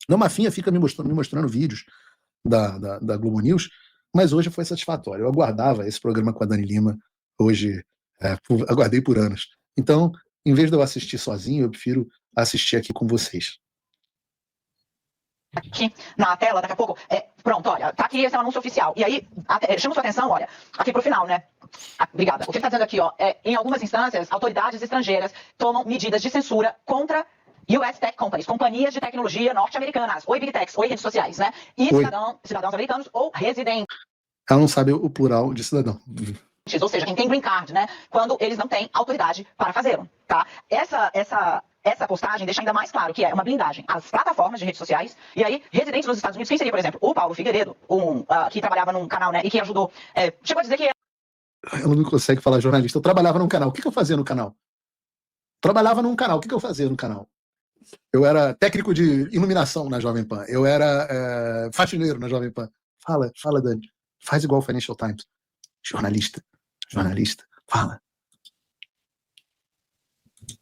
Não, Mafinha fica me mostrando vídeos da Globo News, mas hoje foi satisfatório. Eu aguardava esse programa com a Dani Lima, hoje aguardei por anos. Então, em vez de eu assistir sozinho, eu prefiro assistir aqui com vocês. Aqui na tela, daqui a pouco, pronto, olha, tá aqui, esse é um anúncio oficial. E aí, chama sua atenção, olha, aqui pro final, né? Obrigada. O que ele tá dizendo aqui, ó, em algumas instâncias, autoridades estrangeiras tomam medidas de censura contra US Tech Companies, companhias de tecnologia norte-americanas. Oi, Big Techs, oi, redes sociais, né? E cidadãos americanos ou residentes. Ela não sabe o plural de cidadão. Ou seja, quem tem green card, né? Quando eles não têm autoridade para fazê-lo, tá? Essa postagem deixa ainda mais claro que é uma blindagem às plataformas de redes sociais. E aí, residentes nos Estados Unidos, quem seria, por exemplo, o Paulo Figueiredo, que trabalhava num canal, né? E que ajudou, chegou a dizer que... Ela não consegue falar jornalista. Eu trabalhava num canal. O que eu fazia no canal? Trabalhava num canal. O que eu fazia no canal? Eu era técnico de iluminação na Jovem Pan. Eu era faxineiro na Jovem Pan. Fala, Dani. Faz igual o Financial Times. Jornalista, fala.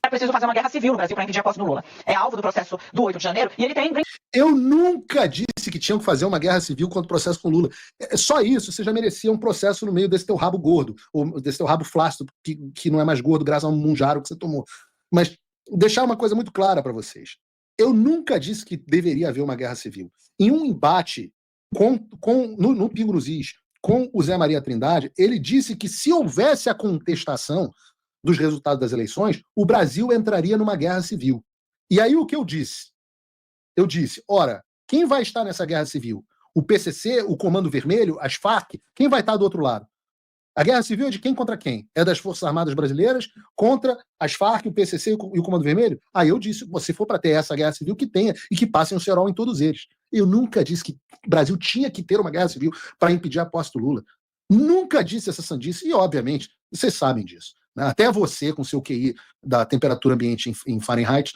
É preciso fazer uma guerra civil no Brasil para impedir a posse do Lula. É alvo do processo do 8 de janeiro e ele tem... Eu nunca disse que tinham que fazer uma guerra civil contra o processo com o Lula. É só isso, você já merecia um processo no meio desse teu rabo gordo, ou desse teu rabo flácido, que não é mais gordo graças a um munjaro que você tomou. Mas deixar uma coisa muito clara para vocês. Eu nunca disse que deveria haver uma guerra civil. Em um embate no Pingo nos Is, com o Zé Maria Trindade, ele disse que se houvesse a contestação dos resultados das eleições, o Brasil entraria numa guerra civil. E aí o que eu disse? Eu disse, ora, quem vai estar nessa guerra civil? O PCC, o Comando Vermelho, as Farc? Quem vai estar do outro lado? A guerra civil é de quem contra quem? É das Forças Armadas Brasileiras contra as Farc, o PCC e o Comando Vermelho? Aí eu disse, se for para ter essa guerra civil, que tenha e que passem o cerol em todos eles. Eu nunca disse que o Brasil tinha que ter uma guerra civil para impedir a posse do Lula. Nunca disse essa sandice e, obviamente, vocês sabem disso. Né? Até você, com seu QI da temperatura ambiente em Fahrenheit,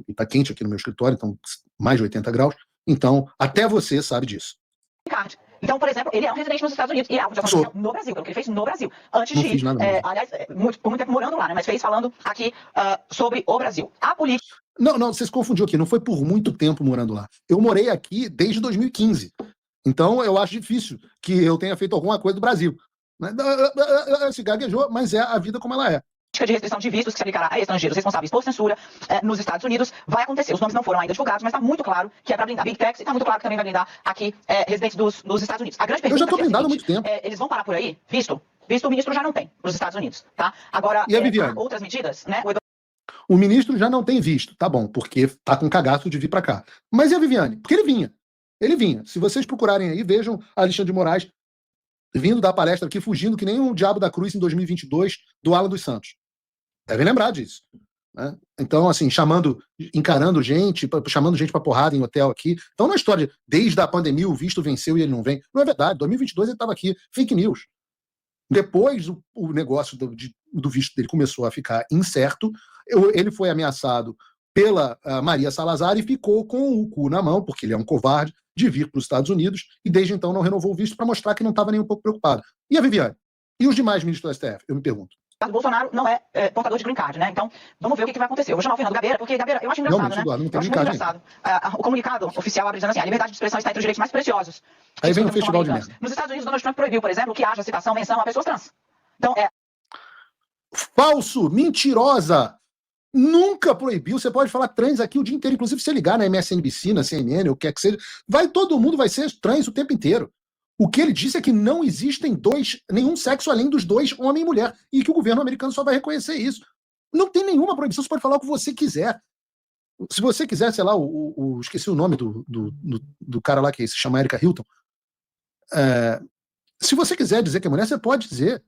está quente aqui no meu escritório, então mais de 80 graus, então até você sabe disso. Então, por exemplo, ele é um residente nos Estados Unidos e é alvo de ação social no Brasil, pelo que ele fez no Brasil. Antes de ir, aliás, por muito tempo morando lá, né? Mas fez falando aqui sobre o Brasil. A política... Não, você se confundiu aqui, não foi por muito tempo morando lá. Eu morei aqui desde 2015. Então, eu acho difícil que eu tenha feito alguma coisa do Brasil. Se gaguejou, mas é a vida como ela é. De restrição de vistos que se aplicará a estrangeiros responsáveis por censura nos Estados Unidos vai acontecer. Os nomes não foram ainda divulgados, mas está muito claro que é para blindar Big Techs e está muito claro que também vai blindar aqui residentes dos Estados Unidos. A grande pergunta eu já estou blindado há muito tempo. Eles vão parar por aí? Visto o ministro já não tem nos Estados Unidos, tá? Agora, e a Viviane? Outras medidas, né? O ministro já não tem visto, tá bom, porque tá com cagaço de vir para cá. Mas e a Viviane? Porque ele vinha. Ele vinha. Se vocês procurarem aí, vejam Alexandre de Moraes vindo dar palestra aqui, fugindo que nem o Diabo da Cruz em 2022 do Alan dos Santos. Devem lembrar disso. Né? Então, assim, encarando gente, chamando gente para porrada em hotel aqui. Então, não é história de, desde a pandemia o visto venceu e ele não vem. Não é verdade. Em 2022 ele estava aqui. Fake news. Depois o negócio do visto dele começou a ficar incerto. Ele foi ameaçado pela Maria Salazar e ficou com o cu na mão, porque ele é um covarde, de vir para os Estados Unidos e desde então não renovou o visto para mostrar que não estava nem um pouco preocupado. E a Viviane? E os demais ministros do STF? Eu me pergunto. O Bolsonaro não é portador de green card, né? Então, vamos ver o que vai acontecer. Eu vou chamar o Fernando Gabeira, porque Gabeira, eu acho engraçado, né? Não eu acho muito engraçado. O comunicado oficial abre dizendo assim, a liberdade de expressão está entre os direitos mais preciosos. Aí vem o festival de merda. Nos Estados Unidos, Donald Trump proibiu, por exemplo, que haja citação, menção a pessoas trans. Então, falso, mentirosa. Nunca proibiu. Você pode falar trans aqui o dia inteiro, inclusive se você ligar na MSNBC, na CNN, o que é que seja, todo mundo vai ser trans o tempo inteiro. O que ele disse é que não existem nenhum sexo além dos dois, homem e mulher, e que o governo americano só vai reconhecer isso. Não tem nenhuma proibição, você pode falar o que você quiser. Se você quiser, sei lá, esqueci o nome do cara lá que se chama Erika Hilton. Se você quiser dizer que é mulher, você pode dizer.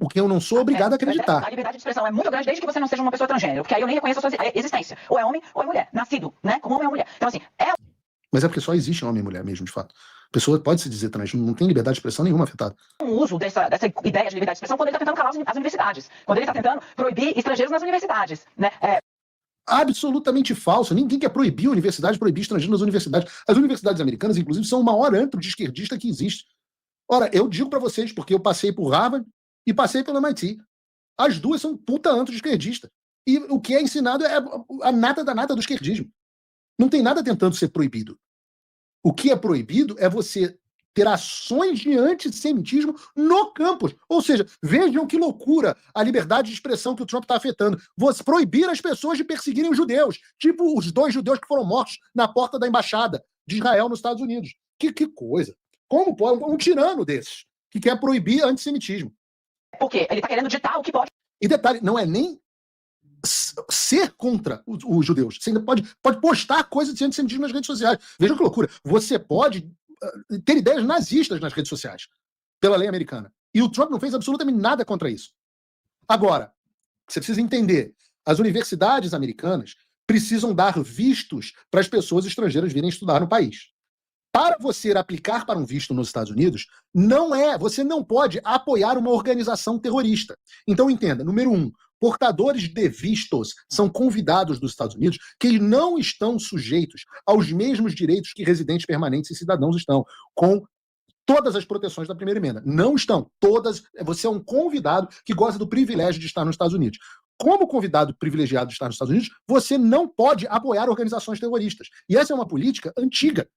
O que eu não sou obrigado a acreditar. A liberdade de expressão é muito grande desde que você não seja uma pessoa transgênero, porque aí eu nem reconheço a sua existência. Ou é homem ou é mulher. Nascido, né? Como homem ou mulher. Então, assim, Mas é porque só existe homem e mulher mesmo, de fato. A pessoa pode se dizer trans, não tem liberdade de expressão nenhuma afetada. O uso dessa ideia de liberdade de expressão quando ele está tentando calar as universidades. Quando ele está tentando proibir estrangeiros nas universidades, né? Absolutamente falso. Ninguém quer proibir a universidade, proibir estrangeiros nas universidades. As universidades americanas, inclusive, são o maior antro de esquerdista que existe. Ora, eu digo para vocês, porque eu passei por Harvard e passei pelo MIT. As duas são puta antro de esquerdista. E o que é ensinado é a nata da nata do esquerdismo. Não tem nada tentando ser proibido. O que é proibido é você ter ações de antissemitismo no campus. Ou seja, vejam que loucura a liberdade de expressão que o Trump está afetando. Você proibir as pessoas de perseguirem os judeus, tipo os 2 judeus que foram mortos na porta da embaixada de Israel nos Estados Unidos. Que coisa! Como pode um tirano desses que quer proibir antissemitismo? Porque ele está querendo ditar o que pode. E detalhe, não é nem ser contra os judeus. Você ainda pode postar coisas de antissemitismo nas redes sociais. Vejam que loucura. Você pode ter ideias nazistas nas redes sociais, pela lei americana. E o Trump não fez absolutamente nada contra isso. Agora, você precisa entender, as universidades americanas precisam dar vistos para as pessoas estrangeiras virem estudar no país. Para você aplicar para um visto nos Estados Unidos, você não pode apoiar uma organização terrorista. Então entenda, número 1, portadores de vistos são convidados dos Estados Unidos que não estão sujeitos aos mesmos direitos que residentes permanentes e cidadãos estão, com todas as proteções da primeira emenda. Não estão. Todas. Você é um convidado que goza do privilégio de estar nos Estados Unidos. Como convidado privilegiado de estar nos Estados Unidos, você não pode apoiar organizações terroristas. E essa é uma política antiga,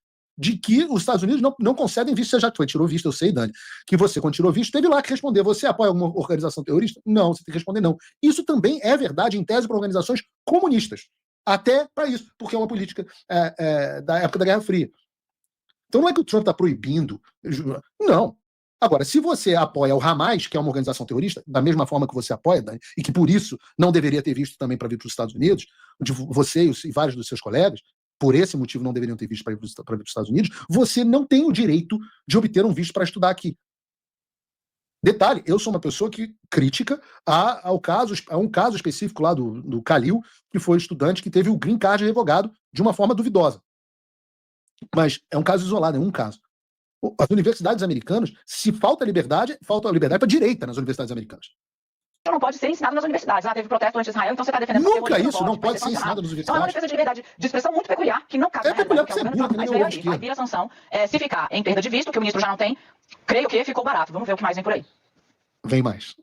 de que os Estados Unidos não concedem visto. Você já tirou visto, eu sei, Dani, que você, quando tirou visto, teve lá que responder. Você apoia alguma organização terrorista? Não, você tem que responder não. Isso também é verdade, em tese, para organizações comunistas. Até para isso, porque é uma política da época da Guerra Fria. Então não é que o Trump está proibindo. Não. Agora, se você apoia o Hamas, que é uma organização terrorista, da mesma forma que você apoia, Dani, e que por isso não deveria ter visto também para vir para os Estados Unidos, de você e vários dos seus colegas, por esse motivo não deveriam ter visto para vir para os Estados Unidos, você não tem o direito de obter um visto para estudar aqui. Detalhe, eu sou uma pessoa que crítica a um caso específico lá do Khalil, que foi estudante que teve o green card revogado de uma forma duvidosa. Mas é um caso isolado, é um caso. As universidades americanas, se falta liberdade para a direita nas universidades americanas. Então não pode ser ensinado nas universidades. Teve protesto anti-Israel, então você está defendendo... Nunca isso não pode ser ensinado nas universidades. Então é uma defesa de liberdade de expressão muito peculiar, que não cabe na realidade, que é o governo Trump. Aí vira a sanção. Se ficar em perda de visto, que o ministro já não tem, creio que ficou barato. Vamos ver o que mais vem por aí. Vem mais.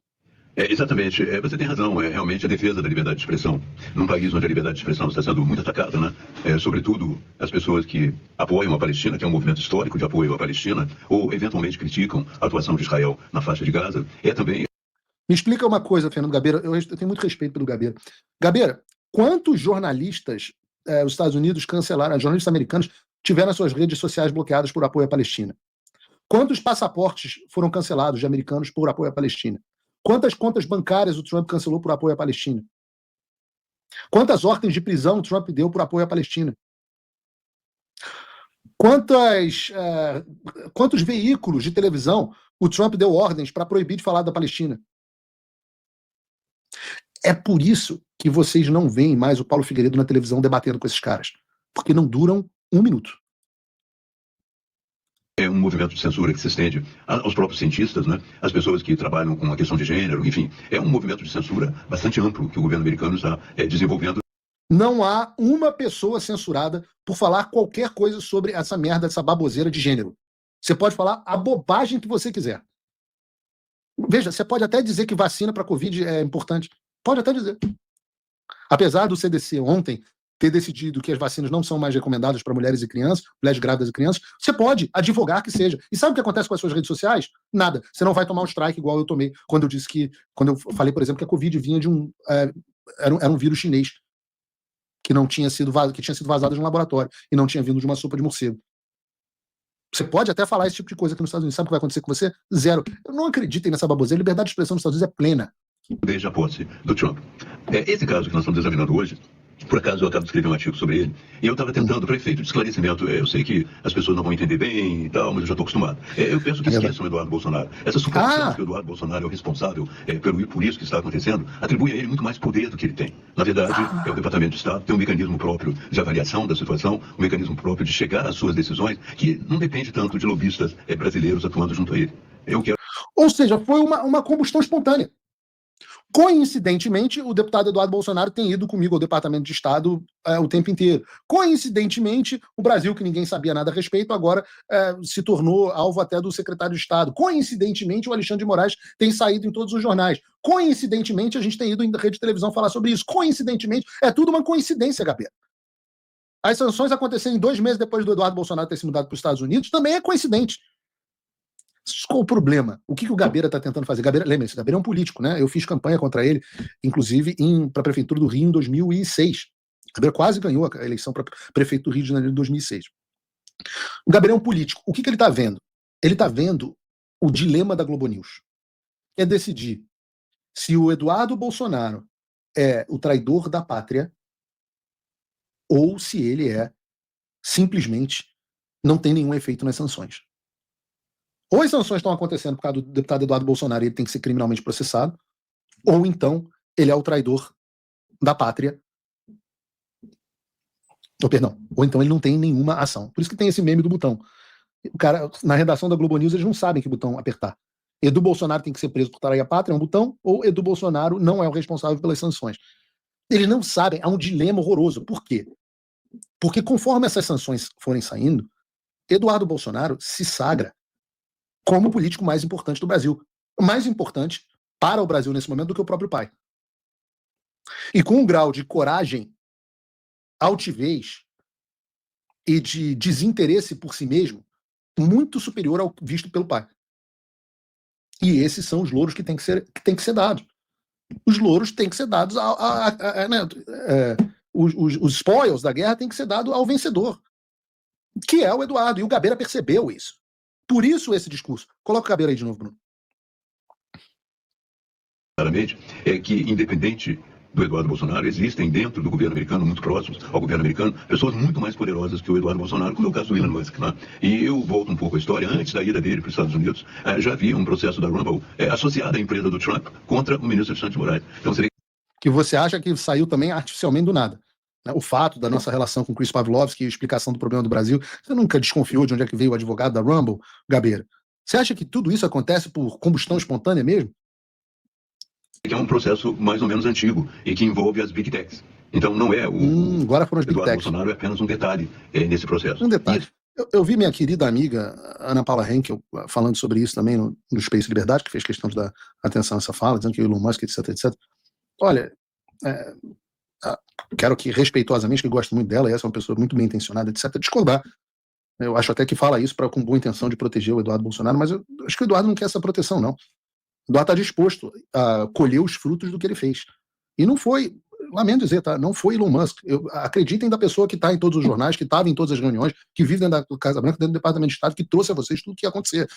Exatamente, você tem razão, é realmente a defesa da liberdade de expressão. Num país onde a liberdade de expressão está sendo muito atacada, né? Sobretudo as pessoas que apoiam a Palestina, que é um movimento histórico de apoio à Palestina, ou eventualmente criticam a atuação de Israel na faixa de Gaza, também... Me explica uma coisa, Fernando Gabeira, eu tenho muito respeito pelo Gabeira. Gabeira, quantos jornalistas os Estados Unidos cancelaram, jornalistas americanos, tiveram as suas redes sociais bloqueadas por apoio à Palestina? Quantos passaportes foram cancelados de americanos por apoio à Palestina? Quantas contas bancárias o Trump cancelou por apoio à Palestina? Quantas ordens de prisão o Trump deu por apoio à Palestina? Quantos veículos de televisão o Trump deu ordens para proibir de falar da Palestina? É por isso que vocês não veem mais o Paulo Figueiredo na televisão debatendo com esses caras. Porque não duram um minuto. É um movimento de censura que se estende aos próprios cientistas, né? As pessoas que trabalham com a questão de gênero, enfim. É um movimento de censura bastante amplo que o governo americano está desenvolvendo. Não há uma pessoa censurada por falar qualquer coisa sobre essa merda, essa baboseira de gênero. Você pode falar a bobagem que você quiser. Veja, você pode até dizer que vacina para Covid é importante. Pode até dizer. Apesar do CDC ontem ter decidido que as vacinas não são mais recomendadas para mulheres e crianças, mulheres grávidas e crianças, você pode advogar que seja. E sabe o que acontece com as suas redes sociais? Nada. Você não vai tomar um strike igual eu tomei quando eu falei, por exemplo, que a Covid vinha de era um vírus chinês que tinha sido vazado de um laboratório e não tinha vindo de uma sopa de morcego. Você pode até falar esse tipo de coisa aqui nos Estados Unidos. Sabe o que vai acontecer com você? Zero. Eu não acredito nessa baboseira. A liberdade de expressão nos Estados Unidos é plena. Desde a posse do Trump. Esse caso que nós estamos examinando hoje, por acaso eu acabo de escrever um artigo sobre ele, e eu estava tentando, para efeito de esclarecimento, eu sei que as pessoas não vão entender bem e tal, mas eu já estou acostumado. Eu penso que esqueçam o Eduardo Bolsonaro. Essa suposição que o Eduardo Bolsonaro é o responsável por isso que está acontecendo, atribui a ele muito mais poder do que ele tem. Na verdade, o Departamento de Estado tem um mecanismo próprio de avaliação da situação, um mecanismo próprio de chegar às suas decisões, que não depende tanto de lobistas brasileiros atuando junto a ele. Ou seja, foi uma combustão espontânea. Coincidentemente, o deputado Eduardo Bolsonaro tem ido comigo ao Departamento de Estado o tempo inteiro. Coincidentemente, o Brasil, que ninguém sabia nada a respeito, agora se tornou alvo até do secretário de Estado. Coincidentemente, o Alexandre de Moraes tem saído em todos os jornais. Coincidentemente, a gente tem ido em rede de televisão falar sobre isso. Coincidentemente, é tudo uma coincidência, Gabriel. As sanções acontecerem 2 meses depois do Eduardo Bolsonaro ter se mudado para os Estados Unidos também é coincidente. Qual o problema? O que o Gabeira está tentando fazer? Lembre-se, Gabeira é um político, né? Eu fiz campanha contra ele, inclusive para a Prefeitura do Rio em 2006. Gabeira quase ganhou a eleição para prefeito do Rio de Janeiro em 2006. O Gabeira é um político. O que ele está vendo? Ele está vendo o dilema da Globo News. É decidir se o Eduardo Bolsonaro é o traidor da pátria ou se ele simplesmente não tem nenhum efeito nas sanções. Ou as sanções estão acontecendo por causa do deputado Eduardo Bolsonaro e ele tem que ser criminalmente processado, ou então ele é o traidor da pátria. Ou então ele não tem nenhuma ação. Por isso que tem esse meme do botão. O cara, na redação da Globo News, eles não sabem que botão apertar. Edu Bolsonaro tem que ser preso por trair a pátria, é um botão, ou Edu Bolsonaro não é o responsável pelas sanções. Eles não sabem, há um dilema horroroso. Por quê? Porque conforme essas sanções forem saindo, Eduardo Bolsonaro se sagra como o político mais importante do Brasil. Mais importante para o Brasil nesse momento do que o próprio pai. E com um grau de coragem, altivez e de desinteresse por si mesmo muito superior ao visto pelo pai. E esses são os louros que têm que ser dados. Os louros têm que ser dados os spoils da guerra têm que ser dados ao vencedor, que é o Eduardo. E o Gabeira percebeu isso. Por isso esse discurso. Coloca o Gabeira aí de novo, Bruno. Claramente, é que, independente do Eduardo Bolsonaro, existem dentro do governo americano, muito próximos ao governo americano, pessoas muito mais poderosas que o Eduardo Bolsonaro, como é o caso do Elon Musk. Né? E eu volto um pouco à história. Antes da ida dele para os Estados Unidos, já havia um processo da Rumble associado à empresa do Trump contra o ministro Alexandre de Moraes. Então, seria... Que você acha que saiu também artificialmente do nada. Né? O fato da nossa relação com Chris Pavlovski e a explicação do problema do Brasil, você nunca desconfiou de onde é que veio o advogado da Rumble, Gabeira? Você acha que tudo isso acontece por combustão espontânea mesmo? Que é um processo mais ou menos antigo e que envolve as Big Techs. Então não é o agora foram as Big Eduardo Techs. Bolsonaro, é apenas um detalhe nesse processo. Um detalhe. Eu vi minha querida amiga Ana Paula Henkel falando sobre isso também no Space Liberdade, que fez questão de dar atenção a essa fala, dizendo que o Elon Musk, etc, etc. Olha, quero que respeitosamente, que gosto muito dela, e essa é uma pessoa muito bem intencionada, etc, discordar. Eu acho até que fala isso com boa intenção de proteger o Eduardo Bolsonaro, mas eu acho que o Eduardo não quer essa proteção, não. O Eduardo está disposto a colher os frutos do que ele fez. E não foi, lamento dizer, tá? Não foi Elon Musk. Acreditem da pessoa que está em todos os jornais, que estava em todas as reuniões, que vive dentro da Casa Branca, dentro do Departamento de Estado, que trouxe a vocês tudo o que ia acontecer.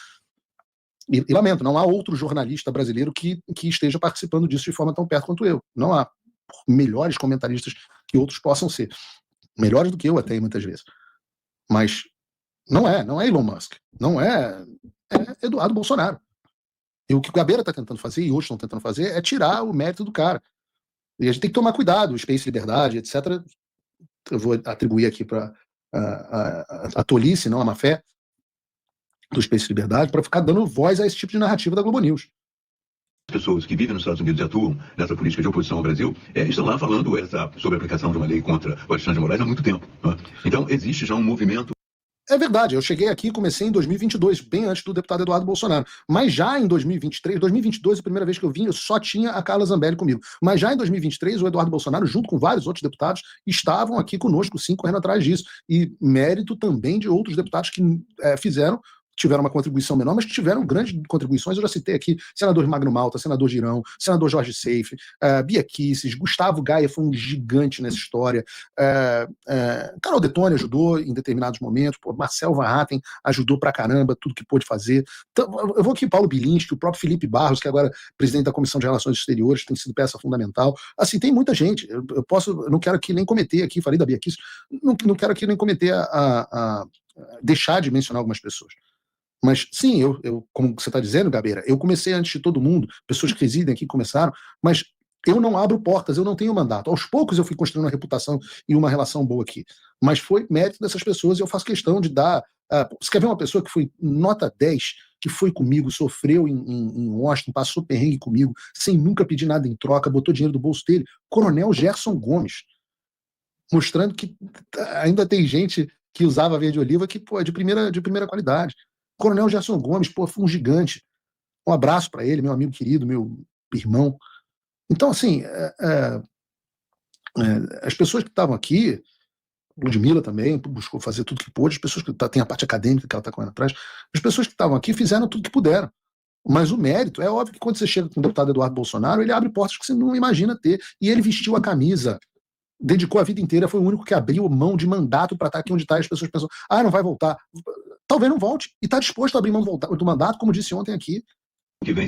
E lamento, não há outro jornalista brasileiro que esteja participando disso de forma tão perto quanto eu. Não há melhores comentaristas que outros possam ser. Melhores do que eu até, muitas vezes. Mas não é Elon Musk. Não é Eduardo Bolsonaro. E o que o Gabeira está tentando fazer, e outros estão tentando fazer, é tirar o mérito do cara. E a gente tem que tomar cuidado, o Space Liberdade, etc. Eu vou atribuir aqui para a tolice, não a má fé, do Space Liberdade, para ficar dando voz a esse tipo de narrativa da Globo News. As pessoas que vivem nos Estados Unidos e atuam nessa política de oposição ao Brasil estão lá falando sobre a aplicação de uma lei contra o Alexandre de Moraes há muito tempo. Né? Então, existe já um movimento. É verdade, eu cheguei aqui e comecei em 2022, bem antes do deputado Eduardo Bolsonaro. Mas já em 2022, a primeira vez que eu vim, eu só tinha a Carla Zambelli comigo. Mas já em 2023, o Eduardo Bolsonaro, junto com vários outros deputados, estavam aqui conosco, sim, correndo atrás disso. E mérito também de outros deputados que tiveram uma contribuição menor, mas que tiveram grandes contribuições. Eu já citei aqui senador Magno Malta, senador Girão, senador Jorge Seife, Bia Kicis, Gustavo Gaia foi um gigante nessa história, Carol Detone ajudou em determinados momentos, Marcel Van Hatten ajudou pra caramba, tudo que pôde fazer. Então, eu vou aqui Paulo Bilinski, o próprio Felipe Barros, que agora é presidente da Comissão de Relações Exteriores, tem sido peça fundamental. Assim, tem muita gente. Eu não quero aqui nem cometer, aqui falei da Bia Kicis, não quero aqui nem cometer deixar de mencionar algumas pessoas. Mas sim, eu como você está dizendo, Gabeira, eu comecei antes de todo mundo, pessoas que residem aqui começaram, mas eu não abro portas, eu não tenho mandato. Aos poucos eu fui construindo uma reputação e uma relação boa aqui. Mas foi mérito dessas pessoas e eu faço questão de dar... você quer ver uma pessoa que foi nota 10, que foi comigo, sofreu em Washington, passou perrengue comigo, sem nunca pedir nada em troca, botou dinheiro do bolso dele? Coronel Gerson Gomes. Mostrando que ainda tem gente que usava verde oliva que é de primeira qualidade. Coronel Gerson Gomes, foi um gigante. Um abraço para ele, meu amigo querido, meu irmão. Então, assim, as pessoas que estavam aqui Ludmilla também buscou fazer tudo que pôde, as pessoas que tem a parte acadêmica que ela está correndo atrás, as pessoas que estavam aqui fizeram tudo que puderam. Mas o mérito, é óbvio que quando você chega com o deputado Eduardo Bolsonaro, ele abre portas que você não imagina ter. E ele vestiu a camisa, dedicou a vida inteira, foi o único que abriu mão de mandato para estar aqui onde está. E as pessoas pensam, não vai voltar. Talvez não volte. E está disposto a abrir mão do mandato, como disse ontem aqui. Que vem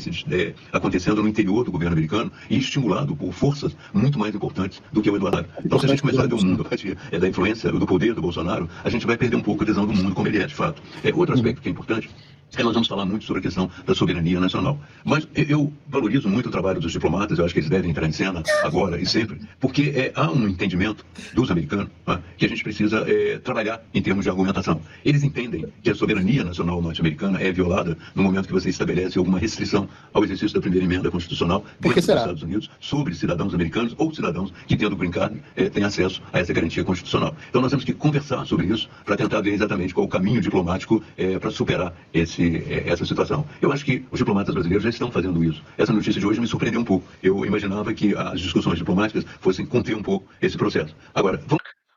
acontecendo no interior do governo americano e estimulado por forças muito mais importantes do que o Eduardo. Então, se a gente começar a ver o mundo a partir da influência, do poder do Bolsonaro, a gente vai perder um pouco a visão do mundo como ele é, de fato. Outro aspecto que é importante nós vamos falar muito sobre a questão da soberania nacional. Mas eu valorizo muito o trabalho dos diplomatas, eu acho que eles devem entrar em cena agora e sempre, porque há um entendimento dos americanos que a gente precisa trabalhar em termos de argumentação. Eles entendem que a soberania nacional norte-americana é violada no momento que você estabelece alguma restrição ao exercício da primeira emenda constitucional dentro dos Estados Unidos sobre cidadãos americanos ou cidadãos que, tendo green card, têm acesso a essa garantia constitucional. Então nós temos que conversar sobre isso para tentar ver exatamente qual o caminho diplomático para superar essa situação. Eu acho que os diplomatas brasileiros já estão fazendo isso. Essa notícia de hoje me surpreendeu um pouco. Eu imaginava que as discussões diplomáticas fossem conter um pouco esse processo. Agora,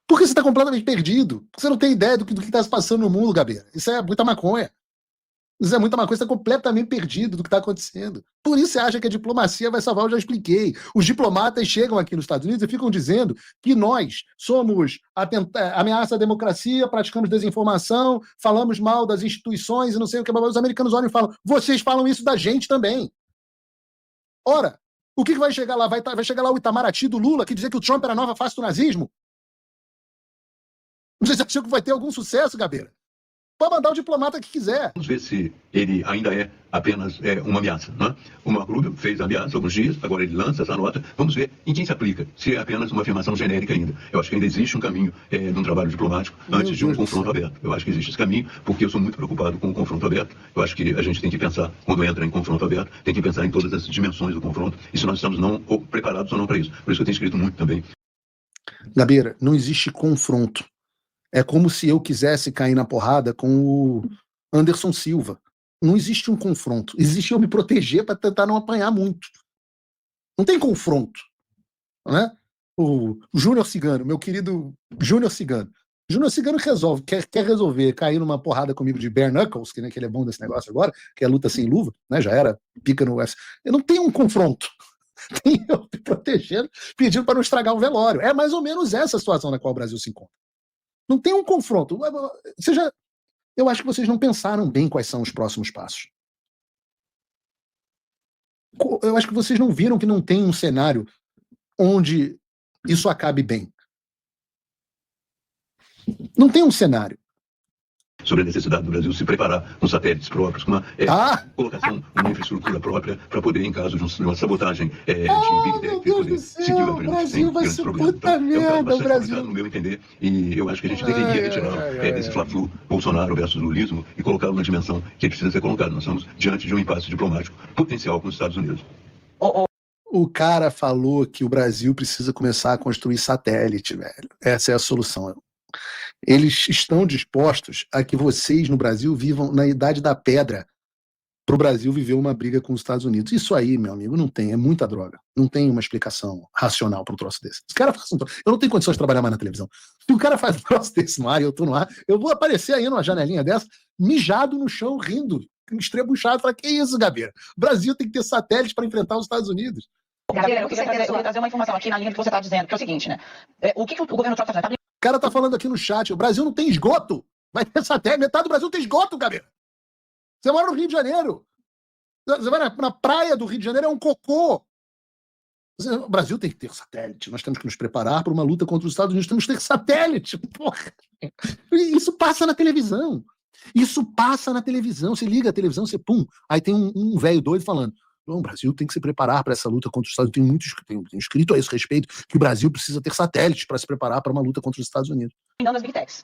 porque você está completamente perdido. Você não tem ideia do que está se passando no mundo, Gabeira. Isso é muita maconha. Isso é muita maconha. Você está completamente perdido do que está acontecendo. Por isso você acha que a diplomacia vai salvar. Eu já expliquei. Os diplomatas chegam aqui nos Estados Unidos e ficam dizendo que nós somos ameaça à democracia, praticamos desinformação, falamos mal das instituições e não sei o que. Os americanos olham e falam, vocês falam isso da gente também. Ora, o que vai chegar lá? Vai chegar lá o Itamaraty do Lula que dizer que o Trump era a nova face do nazismo? Vocês acham que vai ter algum sucesso, Gabeira? Pode mandar o diplomata que quiser. Vamos ver se ele ainda é apenas uma ameaça. Não é? O Marco Rubio fez a ameaça há alguns dias, agora ele lança essa nota. Vamos ver em quem se aplica, se é apenas uma afirmação genérica ainda. Eu acho que ainda existe um caminho num trabalho diplomático antes de um confronto aberto. Eu acho que existe esse caminho, porque eu sou muito preocupado com o confronto aberto. Eu acho que a gente tem que pensar, quando entra em confronto aberto, tem que pensar em todas as dimensões do confronto e se nós estamos preparados ou não para isso. Por isso que eu tenho escrito muito também. Gabeira, não existe confronto. É como se eu quisesse cair na porrada com o Anderson Silva. Não existe um confronto. Existe eu me proteger para tentar não apanhar muito. Não tem confronto. Né? O Júnior Cigano, meu querido Júnior Cigano. Júnior Cigano quer resolver cair numa porrada comigo de bare knuckles, que ele é bom desse negócio agora, que é luta sem luva, né? Já era pica no UFC. Eu não tenho um confronto. Tem eu me protegendo, pedindo para não estragar o velório. É mais ou menos essa a situação na qual o Brasil se encontra. Não tem um confronto. Eu acho que vocês não pensaram bem quais são os próximos passos. Eu acho que vocês não viram que não tem um cenário onde isso acabe bem. Não tem um cenário. Sobre a necessidade do Brasil se preparar com satélites próprios, com uma colocação, uma infraestrutura própria para poder, em caso de uma sabotagem de Big Tech, poder seguir o Brasil vai ser puta merda, o Brasil. No meu entender, e eu acho que a gente deveria retirar desse fla-flu Bolsonaro versus lulismo e colocá-lo na dimensão que ele precisa ser colocado. Nós estamos diante de um impasse diplomático potencial com os Estados Unidos. O cara falou que o Brasil precisa começar a construir satélite, velho. Essa é a solução. Eles estão dispostos a que vocês no Brasil vivam na idade da pedra para o Brasil viver uma briga com os Estados Unidos. Isso aí, meu amigo, não tem, é muita droga. Não tem uma explicação racional para um troço desse. Os caras fazem eu não tenho condições de trabalhar mais na televisão. Se o cara faz um troço desse no ar e eu tô no ar, eu vou aparecer aí numa janelinha dessa, mijado no chão, rindo, estrebuchado, falar, que isso, Gabeira? O Brasil tem que ter satélite para enfrentar os Estados Unidos. Gabeira, eu queria trazer uma informação aqui na linha do que você está dizendo, que é o seguinte, né? O que o governo Trump está fazendo? O cara tá falando aqui no chat, o Brasil não tem esgoto. Vai ter satélite, metade do Brasil tem esgoto, Gabeira. Você mora no Rio de Janeiro. Você vai na praia do Rio de Janeiro, é um cocô. O Brasil tem que ter satélite. Nós temos que nos preparar para uma luta contra os Estados Unidos. Temos que ter satélite. Porra. Isso passa na televisão. Isso passa na televisão. Você liga a televisão, você pum. Aí tem um velho doido falando. Não, o Brasil tem que se preparar para essa luta contra os Estados Unidos. Tem escrito a esse respeito que o Brasil precisa ter satélites para se preparar para uma luta contra os Estados Unidos. Não nas Big Techs.